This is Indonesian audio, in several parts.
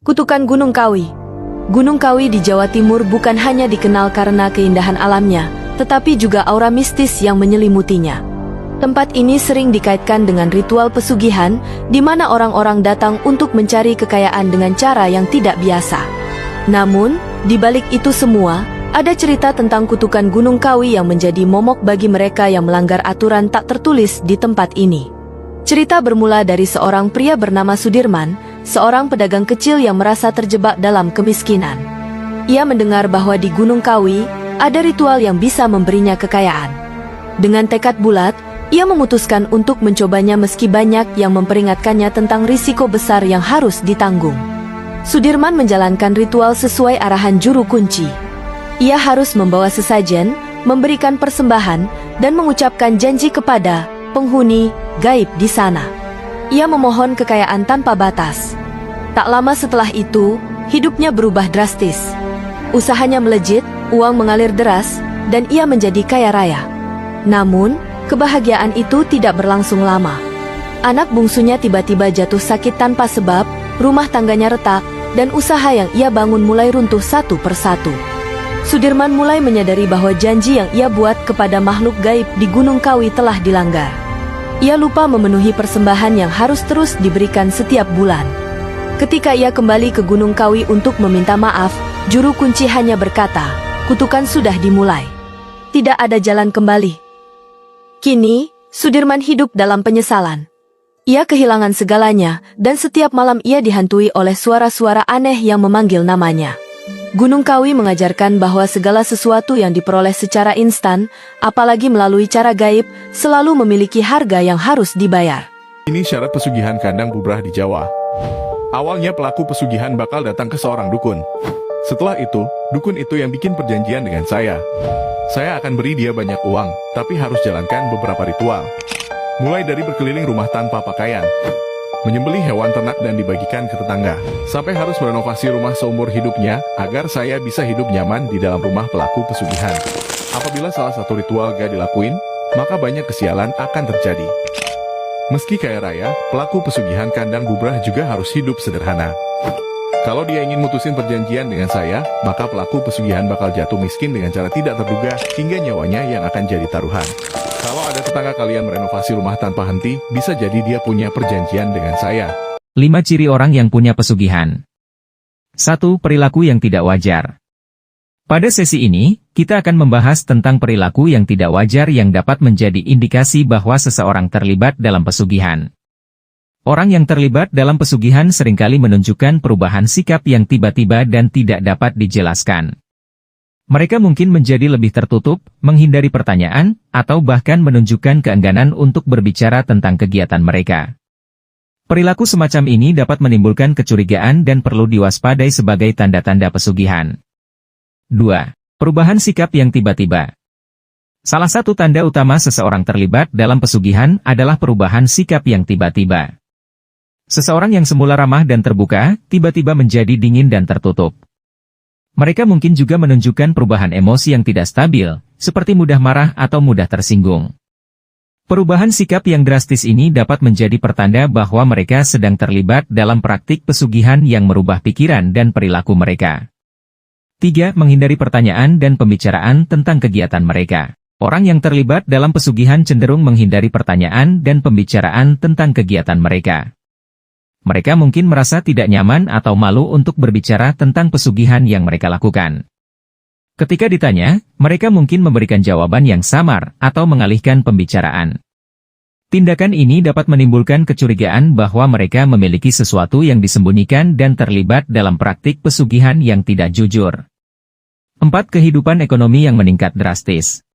Kutukan Gunung Kawi. Gunung Kawi di Jawa Timur bukan hanya dikenal karena keindahan alamnya, tetapi juga aura mistis yang menyelimutinya. Tempat ini sering dikaitkan dengan ritual pesugihan, di mana orang-orang datang untuk mencari kekayaan dengan cara yang tidak biasa. Namun, di balik itu semua, ada cerita tentang kutukan Gunung Kawi yang menjadi momok bagi mereka yang melanggar aturan tak tertulis di tempat ini. Cerita bermula dari seorang pria bernama Sudirman, seorang pedagang kecil yang merasa terjebak dalam kemiskinan. Ia mendengar bahwa di Gunung Kawi ada ritual yang bisa memberinya kekayaan. Dengan tekad bulat, ia memutuskan untuk mencobanya meski banyak yang memperingatkannya tentang risiko besar yang harus ditanggung. Sudirman menjalankan ritual sesuai arahan juru kunci. Ia harus membawa sesajen, memberikan persembahan, dan mengucapkan janji kepada penghuni gaib di sana. Ia memohon kekayaan tanpa batas. Tak lama setelah itu, hidupnya berubah drastis. Usahanya melejit, uang mengalir deras, dan ia menjadi kaya raya. Namun, kebahagiaan itu tidak berlangsung lama. Anak bungsunya tiba-tiba jatuh sakit tanpa sebab, rumah tangganya retak, dan usaha yang ia bangun mulai runtuh satu persatu. Sudirman mulai menyadari bahwa janji yang ia buat kepada makhluk gaib di Gunung Kawi telah dilanggar. Ia lupa memenuhi persembahan yang harus terus diberikan setiap bulan. Ketika ia kembali ke Gunung Kawi untuk meminta maaf, juru kunci hanya berkata, kutukan sudah dimulai. Tidak ada jalan kembali. Kini, Sudirman hidup dalam penyesalan. Ia kehilangan segalanya, dan setiap malam ia dihantui oleh suara-suara aneh yang memanggil namanya. Gunung Kawi mengajarkan bahwa segala sesuatu yang diperoleh secara instan, apalagi melalui cara gaib, selalu memiliki harga yang harus dibayar. Ini syarat pesugihan kandang bubrah di Jawa. Awalnya pelaku pesugihan bakal datang ke seorang dukun. Setelah itu, dukun itu yang bikin perjanjian dengan saya. Saya akan beri dia banyak uang, tapi harus jalankan beberapa ritual. Mulai dari berkeliling rumah tanpa pakaian, menyembelih hewan ternak dan dibagikan ke tetangga, sampai harus merenovasi rumah seumur hidupnya agar saya bisa hidup nyaman di dalam rumah pelaku pesugihan. Apabila salah satu ritual gak dilakuin, maka banyak kesialan akan terjadi. Meski kaya raya, pelaku pesugihan kandang bubrah juga harus hidup sederhana. Kalau dia ingin mutusin perjanjian dengan saya, maka pelaku pesugihan bakal jatuh miskin dengan cara tidak terduga hingga nyawanya yang akan jadi taruhan. Kalau ada tetangga kalian merenovasi rumah tanpa henti, bisa jadi dia punya perjanjian dengan saya. 5 ciri orang yang punya pesugihan. 1. Perilaku yang tidak wajar. Pada sesi ini, kita akan membahas tentang perilaku yang tidak wajar yang dapat menjadi indikasi bahwa seseorang terlibat dalam pesugihan. Orang yang terlibat dalam pesugihan seringkali menunjukkan perubahan sikap yang tiba-tiba dan tidak dapat dijelaskan. Mereka mungkin menjadi lebih tertutup, menghindari pertanyaan, atau bahkan menunjukkan keengganan untuk berbicara tentang kegiatan mereka. Perilaku semacam ini dapat menimbulkan kecurigaan dan perlu diwaspadai sebagai tanda-tanda pesugihan. 2. Perubahan sikap yang tiba-tiba. Salah satu tanda utama seseorang terlibat dalam pesugihan adalah perubahan sikap yang tiba-tiba. Seseorang yang semula ramah dan terbuka, tiba-tiba menjadi dingin dan tertutup. Mereka mungkin juga menunjukkan perubahan emosi yang tidak stabil, seperti mudah marah atau mudah tersinggung. Perubahan sikap yang drastis ini dapat menjadi pertanda bahwa mereka sedang terlibat dalam praktik pesugihan yang merubah pikiran dan perilaku mereka. 3. Menghindari pertanyaan dan pembicaraan tentang kegiatan mereka. Orang yang terlibat dalam pesugihan cenderung menghindari pertanyaan dan pembicaraan tentang kegiatan mereka. Mereka mungkin merasa tidak nyaman atau malu untuk berbicara tentang pesugihan yang mereka lakukan. Ketika ditanya, mereka mungkin memberikan jawaban yang samar atau mengalihkan pembicaraan. Tindakan ini dapat menimbulkan kecurigaan bahwa mereka memiliki sesuatu yang disembunyikan dan terlibat dalam praktik pesugihan yang tidak jujur. 4. Kehidupan ekonomi yang meningkat drastis.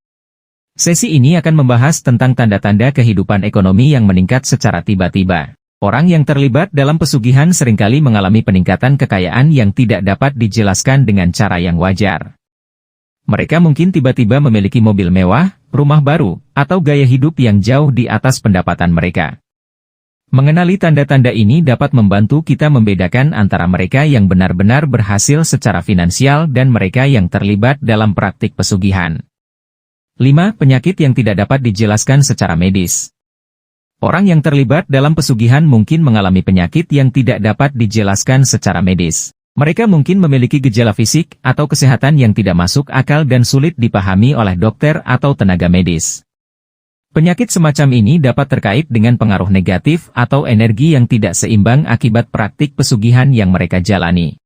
Sesi ini akan membahas tentang tanda-tanda kehidupan ekonomi yang meningkat secara tiba-tiba. Orang yang terlibat dalam pesugihan seringkali mengalami peningkatan kekayaan yang tidak dapat dijelaskan dengan cara yang wajar. Mereka mungkin tiba-tiba memiliki mobil mewah, rumah baru, atau gaya hidup yang jauh di atas pendapatan mereka. Mengenali tanda-tanda ini dapat membantu kita membedakan antara mereka yang benar-benar berhasil secara finansial dan mereka yang terlibat dalam praktik pesugihan. 5. Penyakit yang tidak dapat dijelaskan secara medis. Orang yang terlibat dalam pesugihan mungkin mengalami penyakit yang tidak dapat dijelaskan secara medis. Mereka mungkin memiliki gejala fisik atau kesehatan yang tidak masuk akal dan sulit dipahami oleh dokter atau tenaga medis. Penyakit semacam ini dapat terkait dengan pengaruh negatif atau energi yang tidak seimbang akibat praktik pesugihan yang mereka jalani.